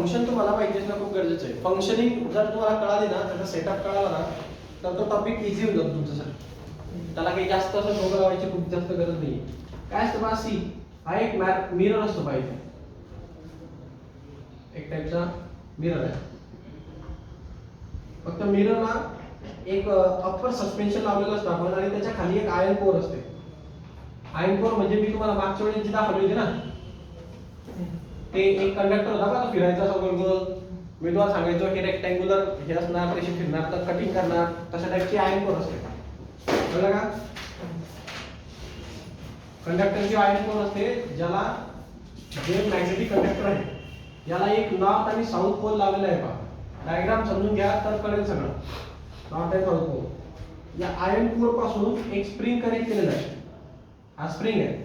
Function तुम्हाला माहिती असणं खूप गरजेचं आहे. फंक्शनिंग जर तुम्हाला कळाली ना, त्याचा सेटअप कळाला ना, तर तो टॉपिक इझी होऊन जातो तुमच्यासाठी. त्याला काही जास्त असं डोकं लावायची खूप जास्त गरज नाही. काय असतं बा, सी हा एक मिरर असतो पाहिजे, एक टाइपचा मिरर आहे. फक्त मिररला एक अप्पर सस्पेन्शन लावलेलं असतं आपण, आणि त्याच्या खाली एक आयर्न कोर असते. आयर्न कोर म्हणजे मी तुम्हाला मागच्या वेळेस जी दाखवली होती ना, ते एक कंडक्टर होता का, तो फिरायचा असा गोल गोल. मी तुम्हाला सांगायचो हे रेक्टँग्युलर हे असणार, तशी फिरणार, तर कटिंग करणार, तशा टाईपची आयर्न कोर असते. कळलं का? कंडक्टरची आयर्न कोर असते, ज्याला जे मॅग्नेटिक कंडक्टर आहे याला एक नॉर्थ आणि साऊथ पोल लावलेला आहे. पहा डायग्राम समजून घ्या तर कळेल सगळं. नॉर्थ आणि साऊथ पोल, या आयर्न कोर पासून एक स्प्रिंग कनेक्ट केलेला आहे. हा स्प्रिंग आहे.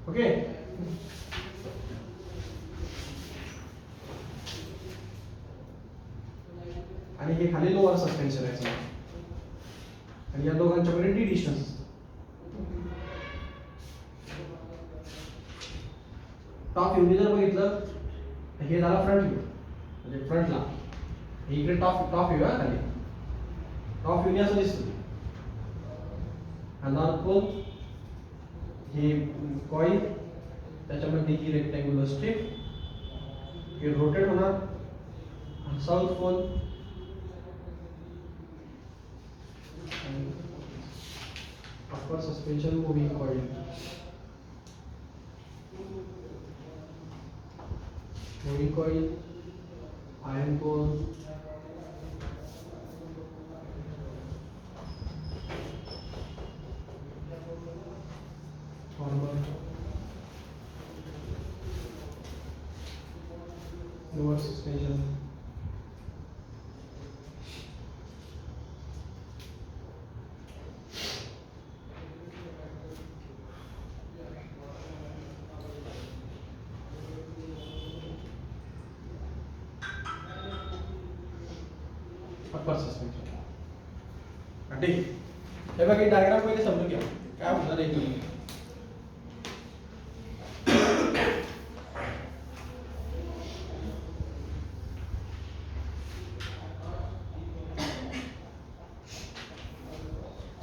ओके, आणि हे खाली लोअर सस्पेन्शन आहे, आणि या दोघांच्या मध्ये डी डिस्टन्स. टॉप व्ह्यू जर बघितलं तर हे झाला फ्रंट व्ह्यू, म्हणजे फ्रंटला इकडे टॉप व्ह्यू आहे. खाली टॉप व्ह्यू असं दिसतं. हा नॉर्थ पोल, हे कॉईल, त्याच्यामध्ये ही रेक्टँग्युलर स्ट्रिप, हे रोटेट होणार. South pole, upper suspension moving coil, iron core, former, lower suspension, upper suspension. ठीक आहे, हे बघा ही डायग्राम पहिले समजून घ्या काय होणार आहे तुम्ही.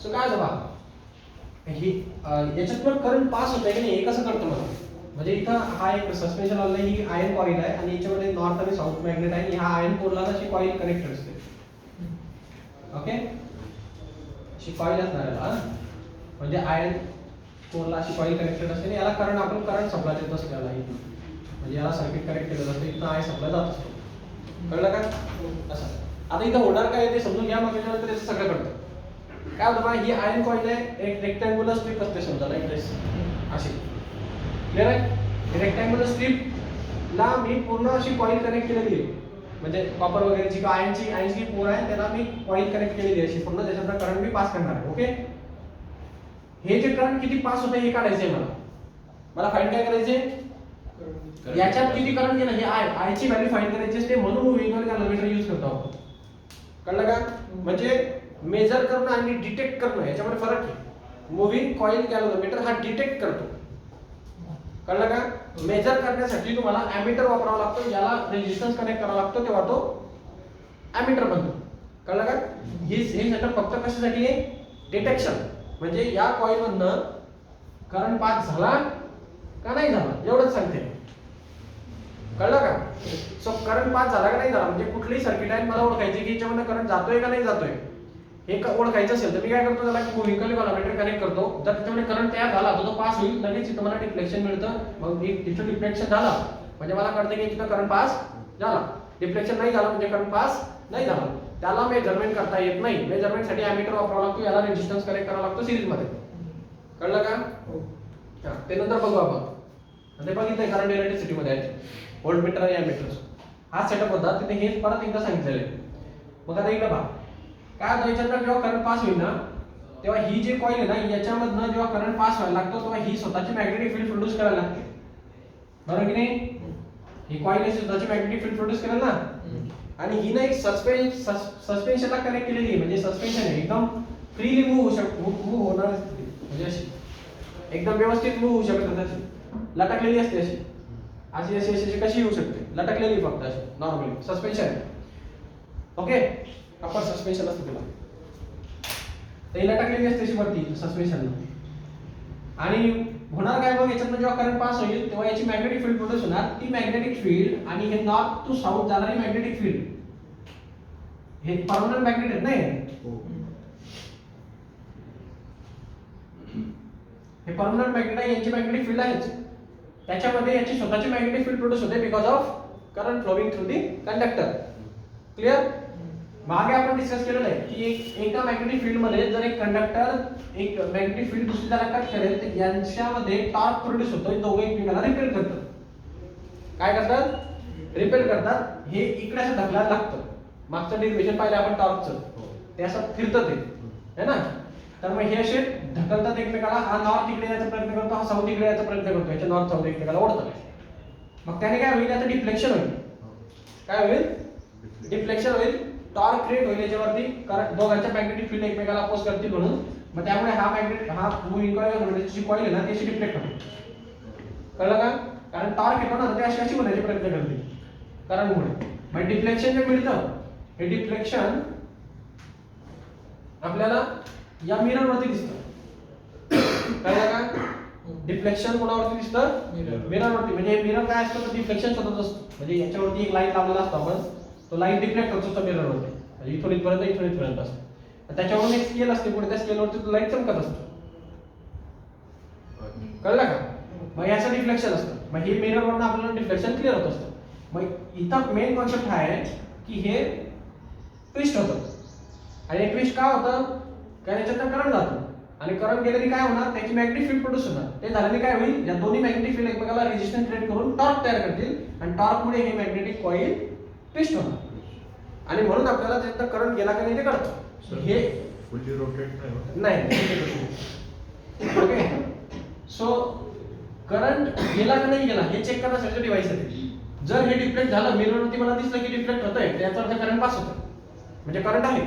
सो काय होतं बघा, ही याच्यातून करंट पास होत आहे की नाही, हे कसं करतो मला. म्हणजे इथं हा एक सस्पेन्शन आलेला आहे, ही आयर्न कॉईल आहे, आणि याच्यामध्ये नॉर्थ आणि साऊथ मॅग्नेट आहे, आणि हा आयर्न कोरला अशी कॉईल कनेक्टेड असते. ओके, अशी कॉईल असणार आहे, म्हणजे आयर्न कोरला अशी कॉईल कनेक्टेड असते, आणि याला करंट आपण करंट सप्लाय देत असतो याला. म्हणजे याला सर्किट कनेक्ट केलेलं असतं, इथं आय सप्लाय जात असतो. कळलं का? असं. आता इथं होणार काय ते समजून घ्या, मग त्याच्यानंतर त्याचं सगळं कळतं. काय होतं बघा, ही आयर्न कॉईल आहे, एक रेक्टँग्युलर स्ट्रिप असते समजा, लाईक दिस अशी. क्लियर आहे? रेक्टँग्युलर स्ट्रिपला मी पूर्ण अशी कॉईल कनेक्ट केलेली आहे, म्हणजे कॉपर वगैरेची किंवा आयर्नची पोर आहे, त्याला मी कॉईल कनेक्ट केलेली आहे अशी पूर्ण, त्याच्यातून करंट मी पास करणार आहे. ओके, हे जे करंट किती पास होतं हे काढायचंय मला फाइंड काय करायचंय, याच्यात किती करंट गेला हे आय ची व्हॅल्यू फाइंड करायची असते, म्हणून मूव्हिंग कॅल्क्युलेटर यूज करतो आपण. कळलं का? म्हणजे मेजर करणं आणि डिटेक्ट करणं याच्यामध्ये फरक आहे. मूव्हिंग कॉईल कॅल्क्युलेटर हा डिटेक्ट करतो. कळलं का? मेजर करण्यासाठी तुम्हाला ॲमीटर वापरावा लागतो, याला रेझिस्टन्स कनेक्ट करावा लागतो, तेव्हा तो ॲमीटर बनतो. कळलं का? हे सेटअप फक्त कशासाठी आहे, डिटेक्शन. म्हणजे या कॉईल मधनं करंट पास झाला का नाही झाला एवढंच सांगते. कळलं का? सो करंट पास झाला का नाही झाला, म्हणजे कुठलीही सर्किट आहे मला ओळखायची की याच्यामध्ये करंट जातोय का नाही जातोय हे ओळखायचं असेल तर मी काय करतो, त्याला मूव्हिंग कॉईल कनेक्ट करतो. जर त्याच्यामध्ये करंट तयार झाला तर तो पास होईल, लगेच इथं मला डिफ्लेक्शन मिळतं. मग तिथं डिफ्लेक्शन झाला म्हणजे मला कळतं की तिथं करंट पास झाला. डिफ्लेक्शन नाही झाला म्हणजे करंट पास नाही झाला. त्याला मेजरमेंट करता येत नाही. मेजरमेंटसाठी ॲमीटर वापरावा लागतो, याला रेझिस्टन्स कनेक्ट करावा लागतो सिरीज मध्ये. कळलं का? हां, ते नंतर बघू आपण. ते बघितलंय करंट इलेक्ट्रिसिटी मध्ये आहे, व्होल्टमीटर आणि ॲमीटर. हा सेटअप होता, तिथे हे परत एकदा सांगितलेलं आहे. मग आता इकडे पहा काय होतं, याच्यातनं जेव्हा करंट पास होईल ना तेव्हा ही जी कॉईल आहे ना याच्यामधनं जेव्हा करंट पास व्हायला लागतो तेव्हा ही स्वतःची मॅग्नेटिक फील्ड प्रोड्यूस करायला लागते. बरोबर की नाही? ही कॉईल स्वतःची मॅग्नेटिक फील्ड प्रोड्यूस करेल ना, आणि ही ना एक सस्पेन्शनला कनेक्ट केलेली आहे. म्हणजे सस्पेन्शन आहे एकदम फ्रीली मूव्ह होणार, म्हणजे अशी एकदम व्यवस्थित मूव्ह होऊ शकत नाही, लटकलेली असते अशी. अशी अशी अशी कशी येऊ शकते, लटकलेली फक्त अशी नॉर्मली सस्पेन्शन. ओके, अपर सस्पेन्शन असतं तुला, तर ही लटकलेली असते अशी वरती सस्पेन्शन. आणि होणार काय मग याच्यातनं जेव्हा करंट पास होईल तेव्हा याची मॅग्नेटिक फील्ड प्रोड्यूस होणार. ती मॅग्नेटिक फील्ड आणि हे नॉर्थ टू साऊथ जाणारी मॅग्नेटिक फील्ड, हे परमनंट मॅग्नेट आहेत नाही, हे परमनंट मॅग्नेट आहे, यांची मॅग्नेटिक फील्ड आहेच. त्याच्यामध्ये याची स्वतःची मॅग्नेटिक फील्ड प्रोड्यूस होते because of current flowing through the conductor. Clear? मागे आपण डिस्कस केलेलं आहे की एका मॅग्नेटिक फील्ड मध्ये जर एक कंडक्टर एक मॅग्नेटिक फील्ड दुसऱ्याला कट करेल तर यांच्यामध्ये टॉर्क प्रोड्यूस होतो, दोघे एकमेकांना रिपेल करतात. काय करतात? रिपेल करतात. हे इकडे असं ढकलायला लागतं. मागचं डेरिव्हेशन पाहिलं आपण टॉर्कचं, ते असं फिरतं ते, है ना. तर मग हे असे ढकलतात एकमेकाला. हा नॉर्थ इकडे यायचा प्रयत्न करतो, हा साऊथ इकडे यायचा प्रयत्न करतो, याचे नॉर्थ साऊथ एकमेकाला ओढतात. मग त्याने काय होईल, याचं डिफ्लेक्शन होईल. काय होईल? डिफ्लेक्शन होईल, टॉर्क क्रिएट होईल याच्यावरती, कारण दोघांच्या मॅग्नेटिक फील्ड एकमेकाला अपोज करतील म्हणून. मग त्यामुळे हा मूव्हिंग कॉईल जी कॉईल आहे ना त्याची डिफ्लेक्ट होते. कळलं का? कारण टॉर्क येतो ना, ते अशी अशी होण्याचे प्रयत्न करते करंटमुळे. मग डिफ्लेक्शन जे मिळतं, हे डिफ्लेक्शन आपल्याला या मिरर वरती दिसतं. कळलं का? डिफ्लेक्शन कोणावरती दिसतं? मिरर वरती. म्हणजे मिरर काय असतं, तर डिफ्लेक्शन शोधत असतो. म्हणजे याच्यावरती एक लाईट लावलेला असतो आपण, तो लाईट डिफ्लेक्ट होत असतो मिरर वरती. म्हणजे इथून इथपर्यंत असतो. त्याच्यावरून एक स्केल असते, पुढे त्या स्केलवरती तो लाईट चमकत असतो. कळलं का? मग याचं डिफ्लेक्शन असतं. मग हे मिरर वरनं आपल्याला डिफ्लेक्शन क्लिअर होत असतं. मग इथं मेन कॉन्सेप्ट हा आहे की हे ट्विस्ट होतं. आणि ट्विस्ट का होतं? कारण याच्यातनं करंट जातो, आणि करंट गेल्याने काय होणार, त्याची मॅग्नेटिक फील्ड प्रोड्यूस होणार. ते झाल्याने काय होईल, या दोन्ही मॅग्नेटिक फील्ड एकमेकाला रेजिस्टन्स क्रिएट करून टॉर्क तयार करतील, आणि टॉर्कमुळे हे मॅग्नेटिक कॉईल ट्विस्ट होणार. आणि म्हणून आपल्याला त्यातनं करंट गेला का नाही ते कळतं. हे फुल्ली रोटेट नाही. ओके, सो करंट गेला का नाही गेला हे चेक करण्यासाठी डिव्हाइस आहे. जर हे डिफ्लेक्ट झालं, मिररवरती मला दिसलं की डिफ्लेक्ट होतंय, त्याचा अर्थ करंट पास होतं, म्हणजे करंट आहे,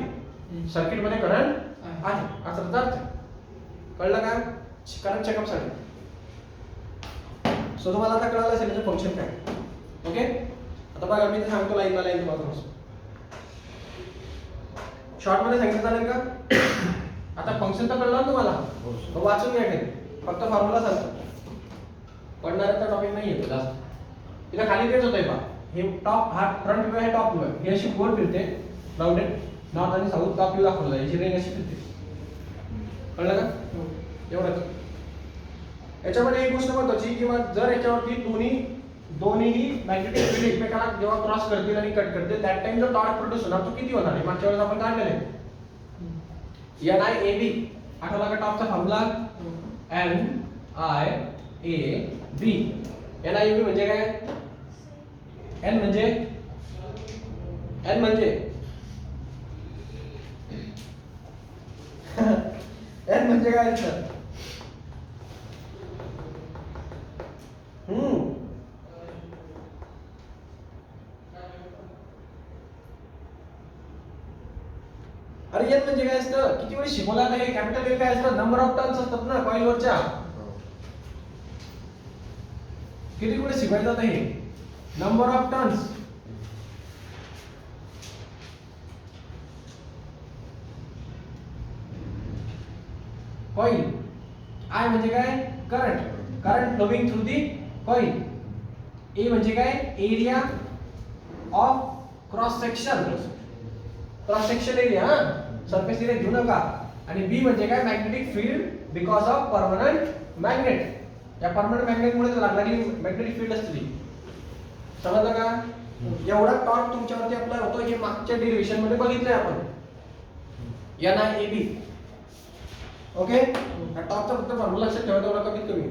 सर्किट मध्ये करंट आहे असा अर्थ. कळलं का? करंट चेकअप साठी. सो तुम्हाला आता कळलं असेल याचं फंक्शन काय. ओके, आता बघा मी सांगतो लाईन बाय लाईन तुम्हाला. शॉर्ट मध्ये सांगितलं चालेल का? आता फंक्शन तर कळलं तुम्हाला, वाचून घ्या खाली, फक्त फॉर्म्युला सांगतो. पडणाऱ्याचा टॉपिक नाही येतो जास्त. तिला खाली तेच होतंय पहा, हे टॉप, हा फ्रंट व्ह्यू आहे, टॉप व्ह्यू आहे. हे अशी गोल फिरते, राऊंडेड, नॉर्थ आणि साऊथ टॉप व्ह्यू दाखवला आहे, याची रेंज अशी फिरते. कळलं का? एवढंच. याच्यामध्ये एक गोष्ट महत्त्वाची की मग जर याच्यावरती दोन्हीही मॅग्नेटिक फील्ड एकमेकाला जेव्हा क्रॉस करतील आणि कट करतील, दॅट टाइम जो टॉर्क प्रोड्यूस होणार तो किती होणार आहे, मागच्या वेळेस आपण काढलेले आहे. NIAB आठवला का टॉपचा फॉर्म्युला? NIAB. NIAB म्हणजे काय? N म्हणजे N म्हणजे काय असतं? अरे N म्हणजे काय असतं? किती वेळी शिकवलं आता हे. कॅपिटल N काय असतं? नंबर ऑफ टर्न्स असतात ना कॉइलवरच्या. किती वेळी शिकवायचं आता हे? Number of turns. Coil. I म्हणजे काय? Current flowing through the coil. A म्हणजे काय? Area of cross section area, surface area घेऊ नका. आणि B म्हणजे काय? Magnetic field because of permanent magnet. या परमनंट मॅग्नेट मुळे लागणारी मॅग्नेटिक फील्ड असते ती. समजलं का? एवढा टॉर्क तुमच्यावरती अप्लाय होतो हे मागच्या डेरिव्हेशन मध्ये बघितलंय आपण. NIAB. ओके, हा टॉपचा फक्त फॉर्म्युला लक्षात ठेवा तेवढा कमीत कमी.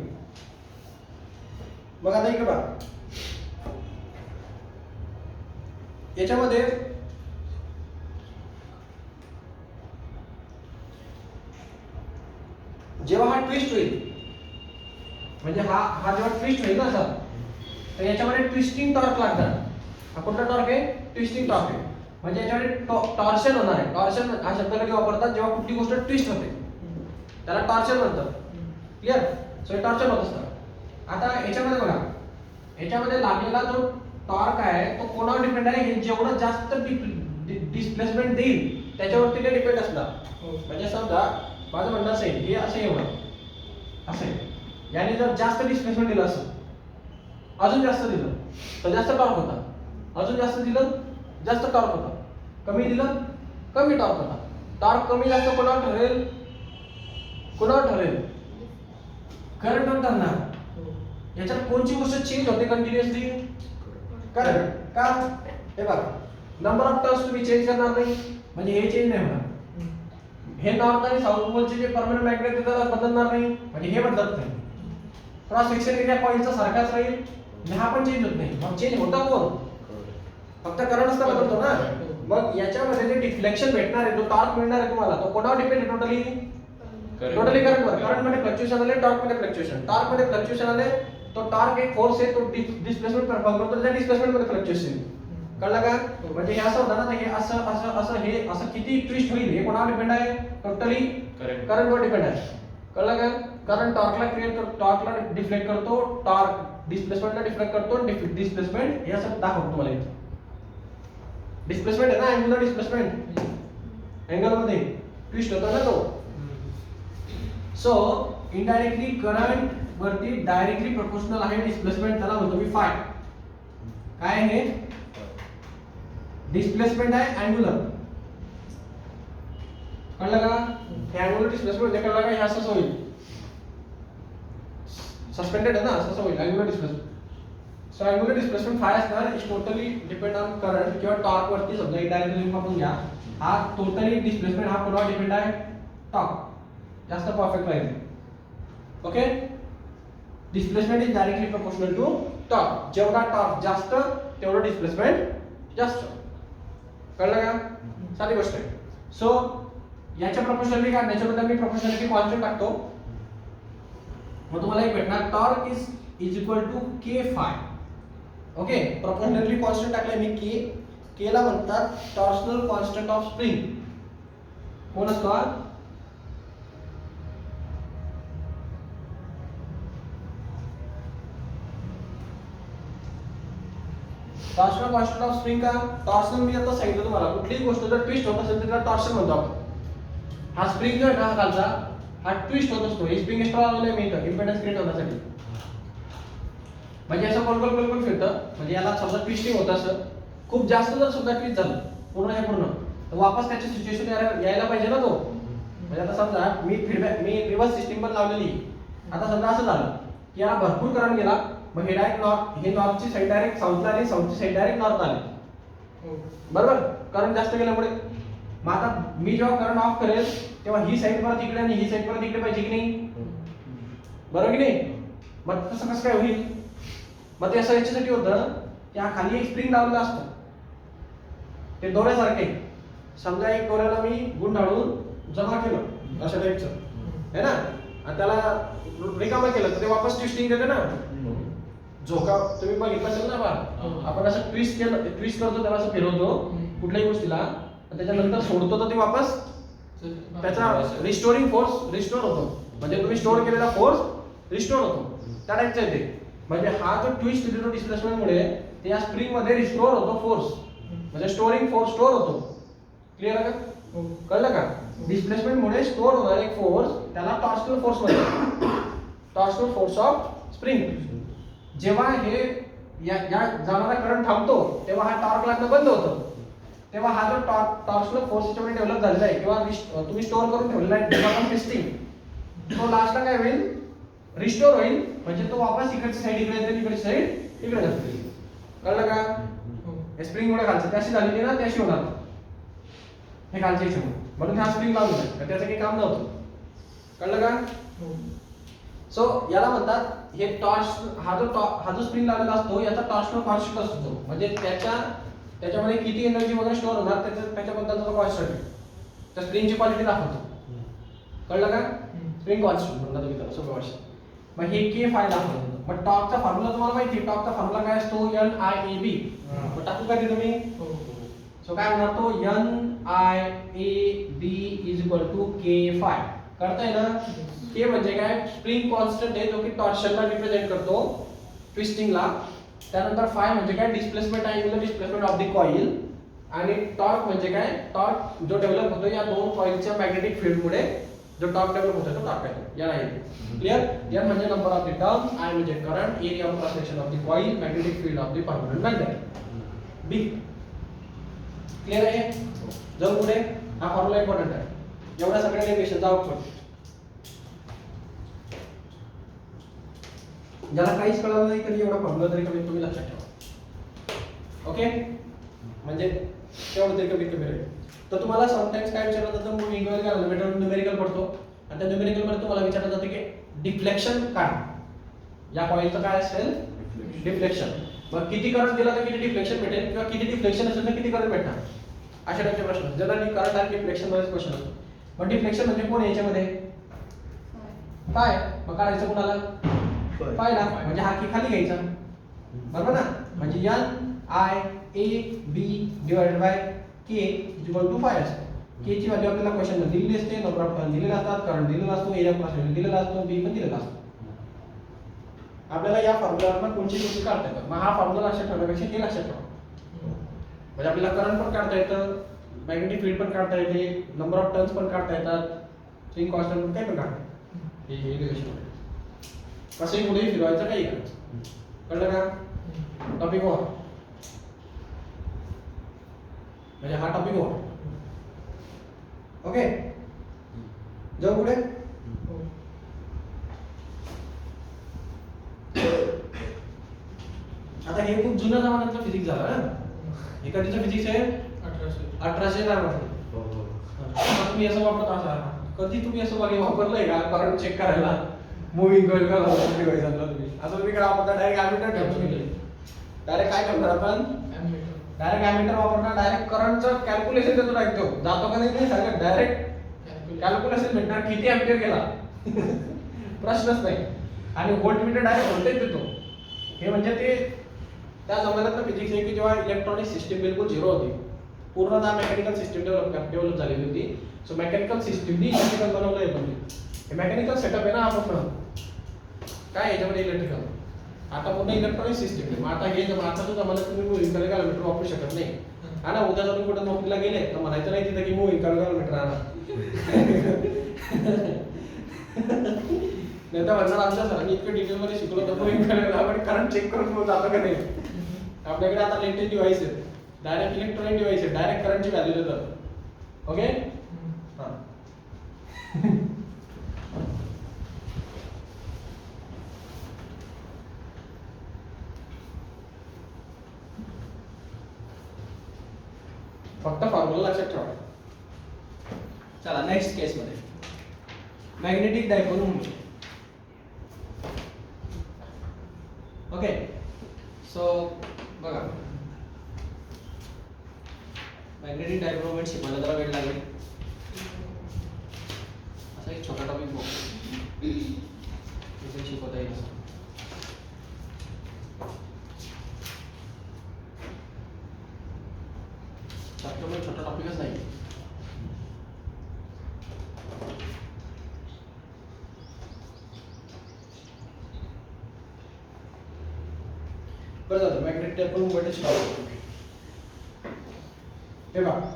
मग आता इकडे बघा, याच्यामध्ये जेव्हा हा ट्विस्ट होईल, म्हणजे हा जेव्हा ट्विस्ट होईल ना असा, तर याच्यामध्ये ट्विस्टिंग टॉर्क लागणार. हा कोणता टॉर्क आहे? ट्विस्टिंग टॉर्क आहे. म्हणजे याच्यामध्ये टॉर्शन होणार आहे. टॉर्शन हा शब्द कधी वापरतात? जेव्हा कुठली गोष्ट ट्विस्ट होते त्याला टॉर्शन म्हणतात. क्लिअर? सो हे टॉर्शन होत असतं. आता याच्यामध्ये बघा, याच्यामध्ये लागलेला जो टॉर्क आहे तो कोणावर डिपेंड आहे, हे जेवढं जास्त डिस्प्लेसमेंट देईल त्याच्यावरती ते डिपेंड असणार. म्हणजे समजा माझं म्हणणं असेल हे असं एवढं असेल, याने जर जास्त डिस्प्लेसमेंट दिलं असं, अजून जास्त दिलं तर जास्त टॉर्क होता, अजून जास्त दिलं जास्त टॉर्क होता, कमी दिलं कमी टॉर्क होता. टॉर्क कमी जास्त कोणावर ठरेल, कोणावर ठरेल, करंटवर ठरणार. याच्यात कोणची गोष्ट चेंज होते कंटिन्युअसली, करंट. का, हे बघा नंबर ऑफ टर्न्स तुम्ही चेंज करणार नाही, म्हणजे हे चेंज नाही होणार. हे नॉर्थ आणि साऊथ पोलचे जे परमनंट मॅग्नेट आहे त्याला बदलणार नाही, म्हणजे हे बदलत नाही. क्रॉस सेक्शन एरिया कॉइलचा सारखाच राहील, म्हणजे हा पण चेंज होत नाही. मग चेंज होता कोण, फक्त करंट असता बदलतो ना. मग याच्यामध्ये जे डिफ्लेक्शन भेटणार आहे, जो टॉर्क मिळणार आहे तुम्हाला, तो कोणावर डिपेंड आहे टोटली, टोटली करंटवर. करंट मध्ये फ्लक्च्युएशन आले, टॉर्क मध्ये फ्लक्च्युएशन. टॉर्क मध्ये फ्लक्च्युएशन आले, तो टॉर्क एक फोर्स आहे, तो डिस्प्लेसमेंट परफॉर्म करतो, त्या डिस्प्लेसमेंट मध्ये फ्लक्च्युएशन. कळलं का? म्हणजे हे असं होतं ना, हे असं असं असं हे असं किती ट्विस्ट होईल हे कोणावर डिपेंड आहे, टोटली करंटवर डिपेंड आहे. कळलं का? करंट टॉर्कला क्रिएट करतो, टॉर्कला डिफ्लेक्ट करतो, टॉर्क डिस्प्लेसमेंटला डिफ्लेक्ट करतो, डिस्प्लेसमेंट हे असं दाखवतो तुम्हाला इथे. डिस्प्लेसमेंट आहे ना, अँग्युलर डिस्प्लेसमेंट, अँगल मध्ये ट्विस्ट होतो ना तो. सो इनडायरेक्टली करंट वरती डायरेक्टली प्रोपोर्शनल आहे डिस्प्लेसमेंट, त्याला म्हणतो मी फाय. काय आहे, डिस्प्लेसमेंट आहे अँग्युलर. कळलं का? हे अँग्युलर डिस्प्लेसमेंट जे कळलं का, हे असंच होईल, सस्पेंडेड आहे ना, असं होईल angular displacement. So angular displacement phi असणार, is totally depend on current किंवा टॉर्क वरती. समजा इनडायरेक्टली आपण घ्या, हा टोटली डिस्प्लेसमेंट हा कोणावर डिपेंड आहे, टॉर्क. जास्त परफेक्ट राहील. Okay, displacement is directly proportional to torque. जेवढा टॉर्क जास्त तेवढं डिस्प्लेसमेंट जास्त. कळलं का? साधी गोष्ट आहे. सो याच्या प्रोपोर्शनली काय, याच्यामध्ये मी प्रोपोर्शनलिटी कॉन्स्टंट टाकतो, मग तुम्हाला एक भेटणार, torque is equal to k phi. Okay, proportionality constant टाकलाय मी के ला म्हणतात टॉर्शनल कॉन्स्टंट ऑफ स्प्रिंग. कोण असतो हा, टॉर्शनल कॉन्स्टंट ऑफ स्प्रिंग. का टॉर्शन, मी आता सांगितलं तुम्हाला, कुठलीही गोष्ट जर ट्विस्ट होत असेल तर त्याला टॉर्शन म्हणतो आपण. हा स्प्रिंग जो आहे ना खालचा, हा ट्विस्ट होत असतो. हे स्प्रिंग एक्स्ट्रा लावलंय मी इथं इम्पेडन्स क्रिएट होण्यासाठी. म्हणजे असं गोल गोल गोल गोल फिरतं, म्हणजे याला समजा ट्विस्टिंग होतं. असं खूप जास्त जर सुद्धा ट्विस्ट झालं पूर्ण हे पूर्ण, तर वापस त्याची सिच्युएशन यायला पाहिजे ना तो. म्हणजे आता समजा मी फीडबॅक, मी रिव्हर्स सिस्टीम पण लावलेली. आता समजा असं झालं की याला भरपूर करंट गेला, मग हे डायरेक्ट नॉर्थ, हे नॉर्थची साईड डायरेक्ट साऊथला आली, साऊथची साईड डायरेक्ट नॉर्थ आली. बरोबर, करंट जास्त गेल्यामुळे. मग आता मी जेव्हा करंट ऑफ करेल तेव्हा ही साईड परत इकडे आणि ही साईड परत इकडे पाहिजे की नाही, बरोबर की नाही? मग तसं कसं काय होईल? मग ते असं याच्यासाठी होतं की हा खाली एक स्प्रिंग लावलेला असतो, ते दोऱ्यासारखे. समजा एक दोऱ्याला मी गुंडाळून जमा केलं अशा टाईपचं आहे ना, आणि त्याला रिकामा केलं तर ते वापस ट्विस्टिंग देते ना. झोका तुम्ही बघितलं असेल ना बा, आपण असं ट्विस्ट केलं, ट्विस्ट करतो त्याला, असं फिरवतो कुठल्याही गोष्टीला, त्याच्यानंतर सोडतो तर ते वापस त्याचा रिस्टोरिंग फोर्स रिस्टोर होतो. म्हणजे तुम्ही स्टोअर केलेला फोर्स रिस्टोर होतो, त्या टाईपचं आहे ते. म्हणजे हा जो ट्विस्ट होतो डिस्प्लेसमेंट मुळे, ते या स्प्रिंग मध्ये रिस्टोर होतो फोर्स, म्हणजे स्टोरिंग फोर्स स्टोर होतो. क्लिअर आहे का? कळलं का? डिस्प्लेसमेंट मुळे स्टोर होणारा एक फोर्स त्याला टॉर्शनल फोर्स म्हणतात, टॉर्शनल फोर्स ऑफ स्प्रिंग. जेव्हा हे या जाणारा करंट थांबतो तेव्हा हा टॉर्क लागणं बंद होतं, तेव्हा हा जो टॉर्शनल फोर्स याच्यामध्ये डेव्हलप झालेला आहे किंवा तुम्ही स्टोअर करून ठेवलेला आहे जेव्हा ट्विस्टिंग, तो लास्टला काय होईल, रिस्टोर होईल. म्हणजे तो वापस इकडची साईड इकडे येते, इकडची साईड इकडे जाते. कळलं का? हे स्प्रिंग मुळे खालचं त्याशी झालेली ना, त्याशी होणार हे खालच्या इथे, म्हणून हा स्प्रिंग लावला आहे, त्याचं काही काम नव्हतं. कळलं का? सो याला म्हणतात, हे टॉर्च, हा जो स्प्रिंग लावलेला असतो याचा टॉर्शनल कॉन्स्टंट असतो. म्हणजे त्याच्यामध्ये किती एनर्जी वगैरे स्टोअर होणार त्याच्याबद्दलचा कॉन्स्टंट आहे. त्या स्प्रिंगची क्वालिटी दाखवतो. कळलं का? स्प्रिंग कॉन्स्टंट म्हणतात तुम्ही त्याला सोप्या भाषेत. मग हे के फाय दाखवतो. मग टॉर्कचा फॉर्म्युला तुम्हाला माहिती आहे, टॉर्कचा फॉर्म्युला काय असतो, NIAB. मग टाकू का तुम्ही? सो काय होणार तो, NIAB is equal to k phi. कळतंय ना? के म्हणजे काय, स्प्रिंग कॉन्स्टंट आहे जो की टॉर्शनला रिप्रेझेंट करतो, ट्विस्टिंगला. त्यानंतर फाय म्हणजे काय, displacement angular displacement of the coil. आणि टॉर्क म्हणजे काय, टॉर्क जो डेव्हलप होतो या दोन कॉइलच्या मॅग्नेटिक फील्ड मुळे जो टॉर्क डेव्हलप होतो तो टॉर्क आहे. याला येते क्लियर. एन म्हणजे number of the turns, I म्हणजे current, area of cross section of the coil, magnetic field of the permanent magnet. B clear आहे. जाऊ पुढे. हा फॉर्म्युला इम्पॉर्टंट आहे. एवढ्या सगळ्या डेरिव्हेशनचा आउटपुट ज्याला काहीच कळलं नाही तरी एवढा फॉर्म्युला तरी कमीत कमी लक्षात ठेवा. ओके, म्हणजे तेवढं तरी कमीत कमी राहील. तर तुम्हाला समटाइम्स काय विचारलं जातं, मूव्हिंग कॉईल गॅलव्हॅनोमीटर न्यूमेरिकल पडतो आणि त्या न्यूमेरिकल मध्ये तुम्हाला विचारलं जातं की डिफ्लेक्शन काय, या कॉइलचं काय असेल, डिफ्लेक्शन. मग किती करंट दिला तर किती डिफ्लेक्शन भेटेल, किंवा किती डिफ्लेक्शन असेल तर किती करंट भेटणार, अशा टाइपचे प्रश्न. जनरली करंट आणि डिफ्लेक्शन मध्येच क्वेश्चन असतो. मग डिफ्लेक्शन म्हणजे कोण याच्यामध्ये, काय, मग काढायचं कोणाला, पायला, म्हणजे हा की खाली घ्यायचा, बरोबर ना. म्हणजे N I A B divided by K equal to pi असते. के ची व्हॅल्यू आपल्याला क्वेश्चन मध्ये दिलेली असते, नंबर ऑफ टर्न दिलेला असतात, करंट दिलेला असतो, एरिया ऑफ क्रॉस दिलेला असतो, बी पण दिलेला असतो. आपल्याला या फॉर्म्युलावरून कोणती गोष्ट काढता येतं. मग हा फॉर्म्युला लक्षात ठेवण्यापेक्षा हे लक्षात ठेवा. म्हणजे आपल्याला करंट पण काढता येतं, मॅग्नेटिक फील्ड पण काढता येते, नंबर ऑफ टर्न्स पण काढता येतात, स्विंग कॉन्स्टंट पण काही पण काढता येतं. हे रिलेशन आहे. कसंही पुढे फिरवायचं काही करायचं. कळलं का. टॉपिक वर म्हणजे हा टॉपिक वर. ओके, जाऊ पुढे. आता हे खूप जुन्या जमान्यातलं फिजिक्स झालं ना. हे कधीचं फिजिक्स आहे, 1800 मध्ये. तुम्ही असं वापरत असाल, कधी तुम्ही असं वापरलंय का करंट चेक करायला, मूव्हिंग कॉईल का डिव्हाइस आणला तुम्ही, असं तुम्ही काय वापरता, डायरेक्ट ॲमीटर ठेवतो तुम्ही. डायरेक्ट काय करणार आपण, डायरेक्ट ॲमीटर वापरणार, डायरेक्ट करंटचं कॅल्क्युलेशन देतो, डायरेक्ट जातो का नाही सगळं डायरेक्ट कॅल्क्युलेशन भेटणार, किती अँपिअर गेला प्रश्नच नाही. आणि व्होल्टमीटर डायरेक्ट व्होल्टेज देतो. हे म्हणजे ते त्या जमान्यातलं फिजिक्स आहे की जेव्हा इलेक्ट्रॉनिक सिस्टीम बिलकुल झिरो होती, पूर्णतः मेकॅनिकल सिस्टीम डेव्हलप झालेली होती. सो मेकॅनिकल सिस्टीमनी इलेक्ट्रिकल बनवलं आहे. पण हे मेकॅनिकल सेटअप आहे ना, आपण काय याच्यामध्ये इलेक्ट्रिकल, आता पूर्ण इलेक्ट्रॉनिक सिस्टीम आहे. मग आता हे आताच्या जमान्यात तुम्ही मूव्हिंग कॉईल गॅलव्हॅनोमीटर वापरू शकत नाही. हा ना, उद्या तुम्ही कुठे नोकरीला गेले तर म्हणायचं नाही तिथं की मूव्हिंग कॉईल गॅलव्हॅनोमीटर आणा. नाही तर म्हणणार आमच्या सरांनी इतकं डिटेल मध्ये शिकवलं तर मूव्हिंग कॉईल आपण करंट चेक करून जातो का नाही. आपल्याकडे आता लेटेस्ट डिव्हाइस आहे, डायरेक्ट इलेक्ट्रॉनिक डिव्हाइस आहे, डायरेक्ट करंटची व्हॅल्यू देतात. ओके, हां. फक्त फॉर्म्युला लक्षात ठेवा. चला नेक्स्ट केस मध्ये magnetic dipole moment. Okay, so बघा मॅग्नेटिक डायपोल मोमेंट शिकवायला जरा वेळ लागेल. असा एक छोटा टॉपिक बघू इथे शिकवता येईल असं. छोटा टॉपिकच नाही. बरं झालं मॅग्नेटिक डायपोल मोमेंट शिकवतो. हे बघा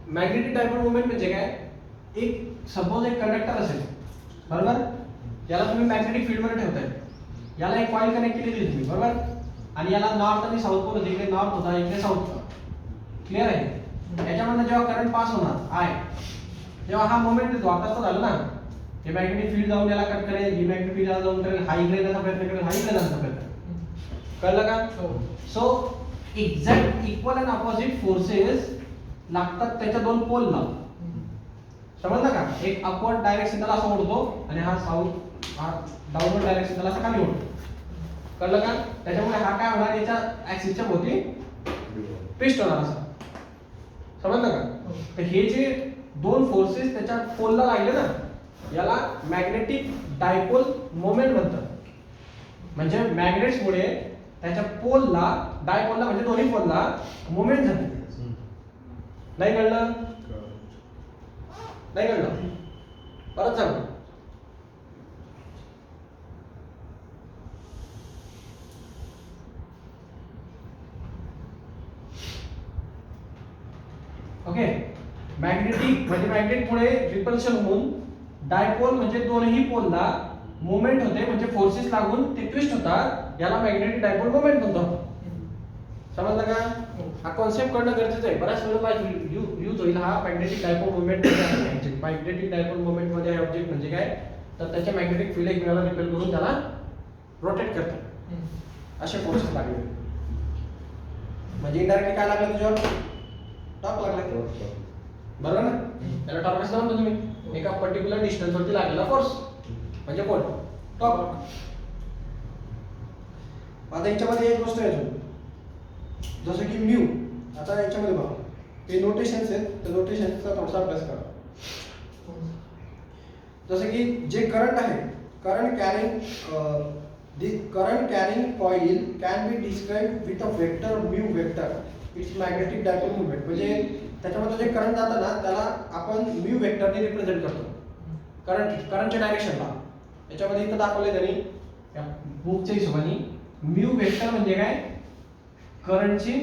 मॅग्नेटिक डायपोल मोमेंट म्हणजे काय, एक सपोज एक कंडक्टर असेल, बरोबर, याला तुम्ही मॅग्नेटिक फील्ड मध्ये ठेवताय, याला एक कॉईल कनेक्ट केलेली तुम्ही, बरोबर, आणि याला नॉर्थ आणि साऊथ पोल होते, इकडे नॉर्थ होता इकडे साऊथ होता. क्लिअर आहे. याच्यामधनं जेव्हा करंट पास होणार आय, तेव्हा हा मोमेंट देतो. आता तर झालं ना, हे मॅग्नेटिक फील्ड जाऊन याला कट करेल, ही मॅग्नेटिक फील्ड याला जाऊन करेल, हा इकडे जाण्याचा प्रयत्न करेल, हा इकडे जाण्याचा प्रयत्न करेल. कळलं का. So exact equal and opposite forces लागतात त्याच्या दोन पोलला. समजलं का. एक अपवर्ड डायरेक्शन त्याला असं ओढतो आणि हा साऊथ, हा डाऊनवर्ड डायरेक्शन त्याला असं खाली ओढतो. कळलं का. त्याच्यामुळे हा काय होणार, याच्या ऍक्सिसच्या भोवती ट्विस्ट होणार असं. समजलं का. तर हे जे दोन फोर्सेस त्याच्या पोलला लागले ना, याला मॅग्नेटिक डायपोल मोमेंट म्हणतात. म्हणजे मॅग्नेट्समुळे त्याच्या पोलला, डायपोलला म्हणजे दोन्ही पोलला मोमेंट झाली. नाही कळलं? नाही कळलं? परत सांग. ओके, मॅग्नेटिक म्हणजे मॅग्नेटमुळे रिपल्शन होऊन डायपोल म्हणजे दोन्ही पोलला मोमेंट होते, म्हणजे फोर्सेस लागून ते ट्विस्ट होतात, याला मॅग्नेटिक डायपोल मोमेंट म्हणतो. समजलं का? हा कॉन्सेप्ट कळणं गरजेचं आहे. बऱ्याच वेळेला यूज होईल हा magnetic dipole moment. Magnetic dipole moment मध्ये ऑब्जेक्ट म्हणजे काय, तर त्याच्या मॅग्नेटिक फील्ड एकमेकाला रिपेल करून त्याला रोटेट करतात, असे फोर्सेस लागले. म्हणजे इनडायरेक्टली काय लागलं तुझ्यावर? टॉर्क लागला, बरोबर ना? त्याला टॉर्क असं म्हणतो तुम्ही, एका पर्टिक्युलर डिस्टन्स वरती लागलेला फोर्स म्हणजे कोण? टॉर्क. आता याच्यामध्ये एक गोष्ट आहे जसं की म्यू. आता याच्यामध्ये बघा ते नोटेशन्स आहेत, तर नोटेशन्सचा थोडासा अभ्यास करा. जसं की जे करंट आहे, current carrying coil can be describe with a vector mu vector it's magnetic dipole moment. म्हणजे त्याच्यामध्ये जे करंट जातं ना त्याला आपण म्यू वेक्टरने रिप्रेझेंट करतो, करंटच्या डायरेक्शनला. याच्यामध्ये इथं दाखवले त्यांनी या बुकच्या हिशोबाने. म्यू वेक्टर म्हणजे काय? करंटची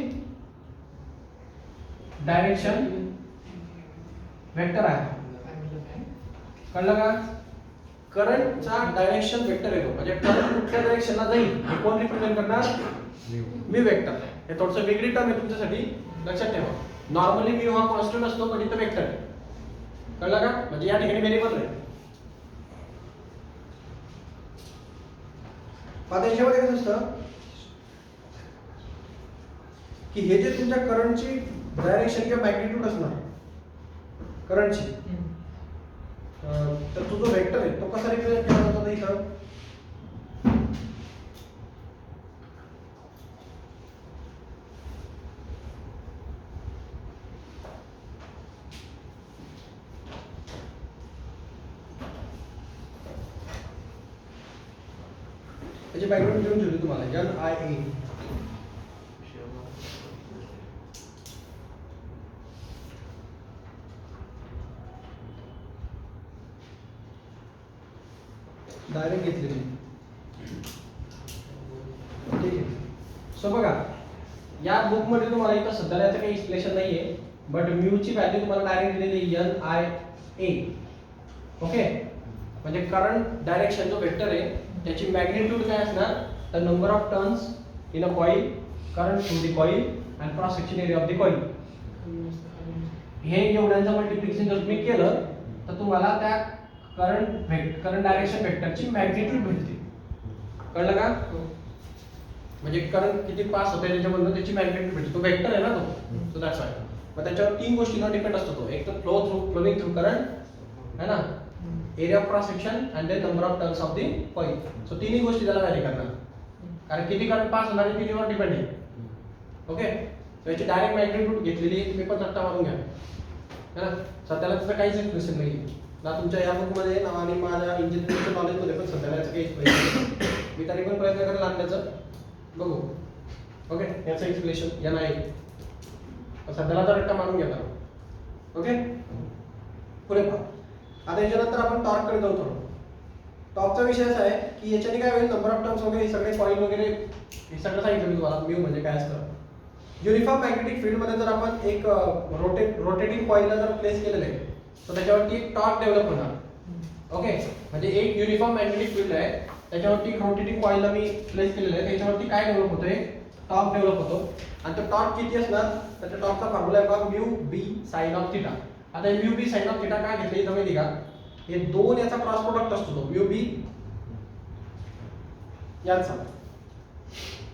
डायरेक्शन वेक्टर आहे. कळलं का? करंटचा डायरेक्शन वेक्टर येतो, म्हणजे करंट कुठल्या डायरेक्शनला जाईल हे कोण रिप्रेझेंट करणार? Mu vector. हे थोडंसं वेगळी टर्म आहे तुमच्यासाठी, लक्षात ठेवा. नॉर्मली म्यू हा कॉन्स्टंट असतो, पण इथं वेक्टर आहे. कळलं का? म्हणजे या ठिकाणी व्हेरिएबल आहे. आता याच्यामध्ये कसं असतं की हे जे तुमच्या करंटची डायरेक्शन किंवा मॅग्निट्यूड असणार करंटची, तर तो जो वेक्टर आहे तो कसा रिप्रेझेंट केला जातो इथं? त्याची बॅकग्राऊंड देऊन ठेवली तुम्हाला, NIA. डायरेक्ट घेतलेली. ठीक आहे. सो बघा या बुक मध्ये तुम्हाला इथं सध्या याचं काही एक्सप्लेनेशन नाहीये, बट म्यू ची व्हॅल्यू तुम्हाला डायरेक्ट दिलेली NIA. ओके, म्हणजे करंट डायरेक्शन जो वेक्टर आहे त्याची मॅग्निट्यूड काय असणार? तर number of turns in a coil, current through the coil and cross section area of the coil. हे एवढ्यांचं मल्टिप्लिकेशन जर तुम्ही केलं तर तुम्हाला त्या करंट डायरेक्शन वेक्टरची मॅग्निट्यूड भेटते. कळलं का? म्हणजे करंट किती पास होते त्याच्यामधून त्याची मॅग्निट्यूड भेटते. तो वेक्टर आहे ना तो, सो दॅट्स व्हाय. मग त्याच्यावर तीन गोष्टींवर डिपेंड असतो तो. एक तर फ्लोइंग थ्रू करंट है ना, area of cross section and then number of turns of the coil. So तिन्ही गोष्टी त्याला व्हॅरी करणार, कारण किती करंट पास होणार आहे तिन्हीवर डिपेंड आहे. ओके, सो याची डायरेक्ट मॅग्निट्यूड घेतलेली आहे, तुम्ही पण रट्टा मारून घ्या है ना. सध्याला त्याचं काहीच एक्सप्लेनेशन नाही ना तुमच्या या बुकमध्ये ना, आणि माझ्या इंजिनिअरिंगच्या नॉलेजमध्ये पण सध्याला याचं काही एक्सप्लेनेशन. मी तरी पण प्रयत्न करेल आणण्याचं, बघू. ओके, याचं एक्सप्लेनेशन या नाही, सध्याला तर रट्टा मारून घ्या. ओके, पुढे पहा. आता याच्यानंतर आपण टॉर्ककडे जाऊ. थोडं टॉर्कचा विषय असा आहे की याच्याने काय होईल, नंबर ऑफ टर्न्स वगैरे हे सगळे कॉइल वगैरे हे सगळं सांगितलं मी तुम्हाला. म्यू म्हणजे काय असतं. युनिफॉर्म मॅग्नेटिक फील्ड मध्ये जर आपण एक रोटेटिंग कॉइलला जर प्लेस केलेलं आहे तर त्याच्यावरती एक टॉर्क डेव्हलप होणार. ओके, म्हणजे एक युनिफॉर्म मॅग्नेटिक फील्ड आहे, त्याच्यावरती एक रोटेटिंग कॉइलला मी प्लेस केलेलं आहे, त्याच्यावरती काय डेव्हलप होतोय? टॉर्क डेव्हलप होतो. आणि तो टॉर्क किती असणार? तर त्या टॉर्कचा फॉर्म्युला आहे बघा, mu B sine of theta. आता mu B sine of theta काय घेतले इथं माहिती का? हे दोन याचा क्रॉस प्रोडक्ट असतो तो म्यू बी याचा.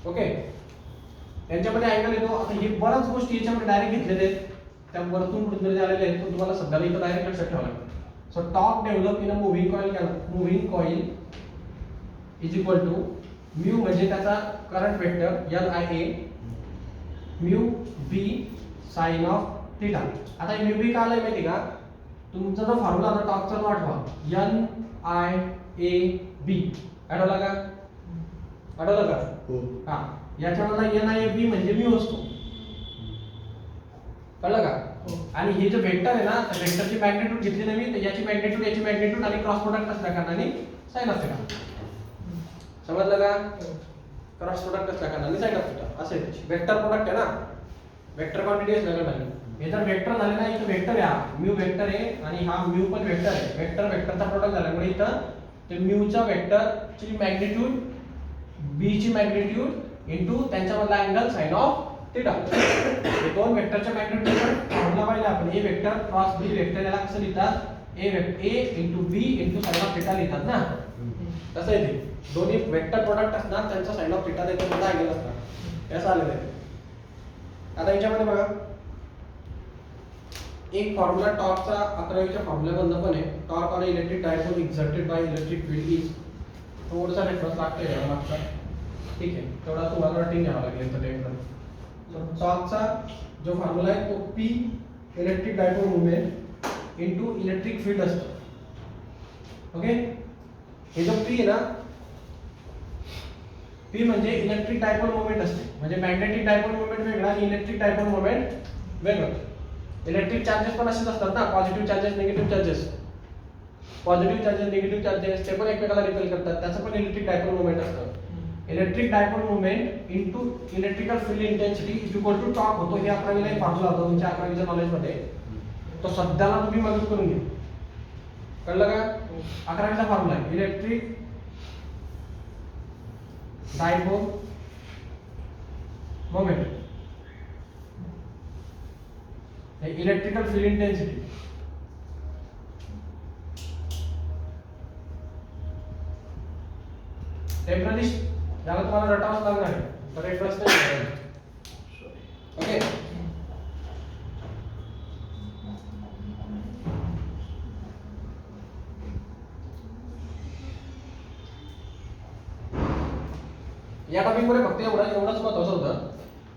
ओके, यांच्यामध्ये अँगल येतो. आता हे बऱ्याच गोष्टी याच्यामध्ये डायरेक्ट घेतलेले आहेत, त्या वरतून कुठून आलेले आहेत, पण तुम्हाला सध्याला इथं डायरेक्ट लक्षात ठेवावं लागतं. So torque develop in a moving coil is equal to mu म्हणजे त्याचा current vector NIA mu B sine of theta. आता म्यू बी काय आलंय माहिती का? तुमचा जो फॉर्म्युला होता टॉर्कचा तो आठवा, NIAB आठवला का? आठवलं का? हो. हा, याच्यामध्ये एन आहे बी म्हणजे म्यू असतो. कळलं का? आणि हे जे वेक्टर आहे ना, त्या वेक्टरची मॅग्निट्यूड घेतली ना मी, तर याची मॅग्निट्यूड याची मॅग्निट्यूड आणि क्रॉस प्रोडक्ट असल्या कारणाने साइन ऑफ थिटा. समजलं का? क्रॉस प्रोडक्ट असल्या कारणाने साइन ऑफ थिटा असे वेक्टर प्रोडक्ट आहे ना, वेक्टर क्वांटिटी असल्या कारणाने. हे जर वेक्टर झाले ना, इथं वेक्टर आहे, हा म्यू वेक्टर आहे आणि हा म्यू पण वेक्टर आहे. वेक्टर वेक्टरचा प्रोडक्ट झाल्यामुळे इथं ते म्यूच्या वेक्टरची मॅग्निट्यूड बी ची मॅग्निट्यूड इनटू त्यांच्यामधला अँगल साइन ऑफ थिटा. हे दोन वेक्टरच्या मॅग्निट्यूड फॉर्म्युला पाहिजे आपण. A vector cross B vector याला कसं लिहितात? A into B into sine of theta लिहितात ना. कसं आहे ते? दोन्ही वेक्टर प्रोडक्ट असणार, त्यांचा साइन ऑफ थिटा त्याच्यामधला अँगल असणार. असं आलेलं आहे. आता याच्यामध्ये बघा एक फॉर्म्युला टॉर्कचा 11वीच्या फॉर्म्युल्यामधनं पण आहे. Torque on electric dipole exerted by electric field is, थोडासा रेफरन्स लागतोय याला मागचा. ठीक आहे, तेवढा तुम्हाला रटिंग घ्यावा लागेल इथं रेफरन्स. टॉर्कचा जो फॉर्म्युला आहे तो P electric dipole moment into electric field असतो. ओके, हे जो P आहे ना, P म्हणजे इलेक्ट्रिक डायपोल मोमेंट असते. म्हणजे मॅग्नेटिक डायपोल मोमेंट वेगळा आणि इलेक्ट्रिक डायपोल मोमेंट वेगळं. इलेक्ट्रिक चार्जेस पण असेच असतात ना, positive charges negative charges. Positive charges negative charges ते पण एकमेकाला रिपेल करतात, त्याचं पण इलेक्ट्रिक डायपोल मोमेंट असतं. Electric dipole moment into electrical field intensity is equal to torque होतो. हे 11वीला एक फॉर्म्युला होता तुमच्या 11वीच्या नॉलेजमध्ये. तो सध्याला तुम्ही मदत करून घ्या. कळलं का? 11वीचा फॉर्म्युला आहे electric dipole moment, electrical field intensity. Temporary याला तुम्हाला रटावंच लागणार आहे, तर रेफरन्स नाही. ओके, या टॉपिक मध्ये फक्त एवढंच महत्त्वाचं होतं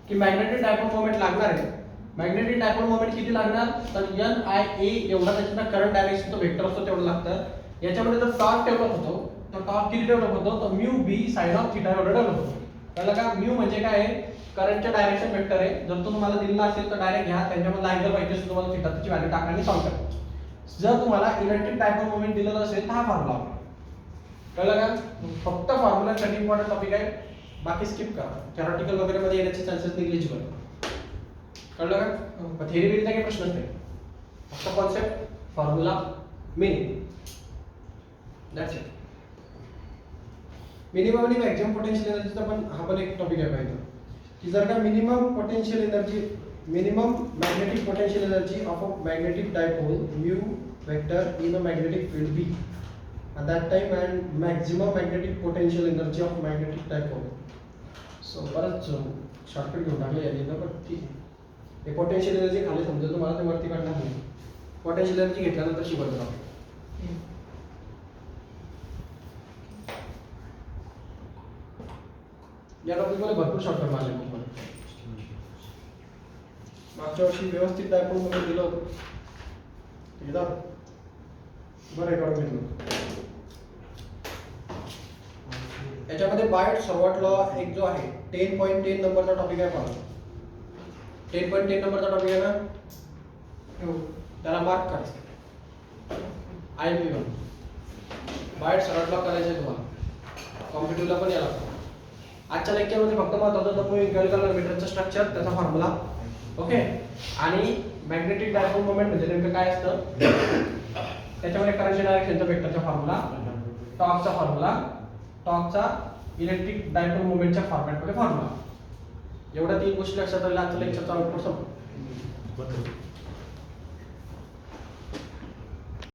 की मॅग्नेटिक डायपोल मोमेंट लागणार आहे. मॅग्नेटिक डायपोल मोमेंट किती लागणार? तर NIA एवढा त्याचा करंट डायरेक्शन तो वेक्टर असतो तेवढं लागतं. याच्यामध्ये जर टॉर्क डेव्हलप होतो, तर टॉर्क किती डेव्हलप होतो? तर mu B sine of theta एवढं डेव्हलप होतो. कळलं का? म्यू म्हणजे काय आहे? करंटच्या डायरेक्शन वेक्टर आहे. जर तो तुम्हाला दिलेला असेल तर डायरेक्ट घ्या, त्यांच्यामधला अँगल पाहिजे असेल तुम्हाला थिटाची व्हॅल्यू टाका आणि सॉल्व्ह करा. जर तुम्हाला इलेक्ट्रिक डायपोल मोमेंट दिलेला असेल तर हा फॉर्म्युला. कळलं का? फक्त फॉर्म्युलासाठी इम्पॉर्टंट टॉपिक आहे, बाकी स्किप करा. थेरॉटिकल वगैरे मध्ये येण्याचे चान्सेस निग्लिजिबल. कळलं का? थेरी बिरीचा काही प्रश्नच नाही, फक्त concept, formula, meaning, that's it. Minimum आणि मॅक्सिमम पोटेन्शियल एनर्जीचा पण हा पण एक टॉपिक आहे पाहिजे की जर का minimum potential energy, minimum magnetic potential energy of a magnetic dipole mu vector in a magnetic field B at that time and maximum magnetic potential energy of magnetic dipole. So बरंच shortcut घेऊन टाकले याने तर, पण ठीक आहे. हे potential energy खाली समजा तुम्हाला ते वरती काढणार नाही. पोटेन्शियल एनर्जी घेतल्यानंतर शिकवतो आपण. या टॉपिकमध्ये भरपूर शॉर्टकट मारले मग. मागच्या वर्षी व्यवस्थित डायपोल मध्ये दिलं होतं, बरं हे काढून घेतलं. याच्यामध्ये बायट सर्वात लॉ एक जो आहे 10.10 नंबरचा टॉपिक आहे पहा. 10.10 नंबरचा टॉपिक आहे ना, त्याला मार्क करा. IMP बायट सर्वात लॉ करायचा आहे तुम्हाला, कॉम्पिटिटिव्हला पण याला. आजच्या लेक्चरमध्ये फक्त महत्त्वाचं होतं इक्विलिब्रियम मीटरचं स्ट्रक्चर, त्याचा फॉर्म्युला. ओके, आणि मॅग्नेटिक डायपोल मोमेंट म्हणजे नेमकं काय असतं, त्याच्यामध्ये करंटच्या डायरेक्शनचा वेक्टरचा फॉर्म्युला, टॉर्कचा फॉर्म्युला, टॉर्कचा इलेक्ट्रिक डायपोल मोमेंटच्या फॉर्मॅटमध्ये फॉर्म्युला. एवढ्या 3 गोष्टी लक्षात राहिल्या, आजचं लेक्चरचा आउटपुट संपलं.